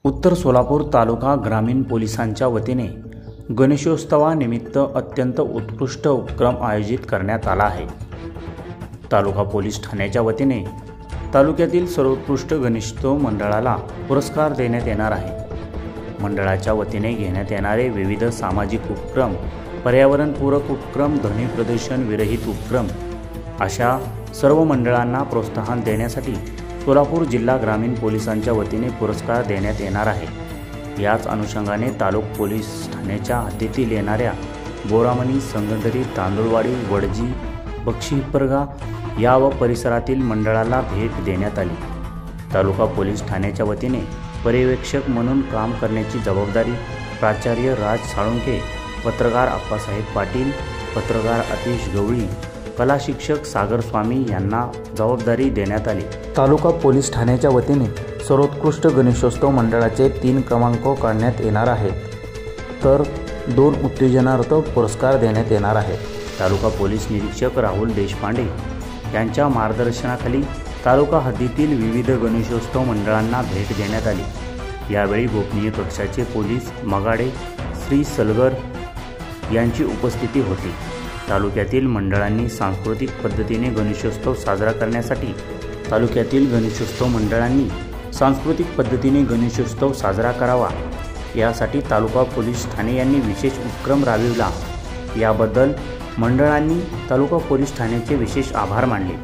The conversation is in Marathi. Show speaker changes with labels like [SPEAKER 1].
[SPEAKER 1] उत्तर सोलापूर तालुका ग्रामीण पोलिसांच्या वतीने गणेशोत्सवानिमित्त अत्यंत उत्कृष्ट उपक्रम आयोजित करण्यात आला आहे। तालुका पोलीस ठाण्याच्या वतीने तालुक्यातील सर्वोत्कृष्ट गणेशोत्सव मंडळाला पुरस्कार देण्यात येणार आहे। मंडळाच्या वतीने घेण्यात येणारे विविध सामाजिक उपक्रम, पर्यावरणपूरक उपक्रम, ध्वनी प्रदूषण विरहित उपक्रम अशा सर्व मंडळांना प्रोत्साहन देण्यासाठी सोलापूर जिल्हा ग्रामीण पोलिसांच्या वतीने पुरस्कार देण्यात येणार आहे। याच अनुषंगाने तालुका पोलीस ठाण्याच्या हद्दीतील येणाऱ्या बोरामणी, संगदरी, तांदुळवाडी, वडजी, बक्षीपरगा या व परिसरातील मंडळाला भेट देण्यात आली। तालुका पोलीस ठाण्याच्या वतीने पर्यवेक्षक म्हणून काम करण्याची जबाबदारी प्राचार्य राज साळुंखे, पत्रकार आप्पासाहेब पाटील, पत्रकार अतिश गवळी, कला शिक्षक सागर स्वामी यांना जबाबदारी देण्यात आली। तालुका पोलीस ठाण्याच्या वतीने सर्वोत्कृष्ट गणेशोत्सव मंडळाचे 3 क्रमांक काढण्यात येणार आहेत, तर 2 उत्तेजनार्थ पुरस्कार देण्यात येणार आहेत। तालुका पोलीस निरीक्षक राहुल देशपांडे यांच्या मार्गदर्शनाखाली तालुका हद्दीतील विविध गणेशोत्सव मंडळांना भेट देण्यात आली। यावेळी गोपनीय कक्षाचे पोलीस मगाडे श्री सलगर यांची उपस्थिती होती। तालुक्यातील मंडळांनी सांस्कृतिक पद्धतीने गणेशोत्सव साजरा करण्यासाठी गणेशोत्सव साजरा करावा यासाठी तालुका पोलीस ठाणे यांनी विशेष उपक्रम राबविला। याबद्दल मंडळांनी तालुका पोलीस ठाण्याचे विशेष आभार मानले।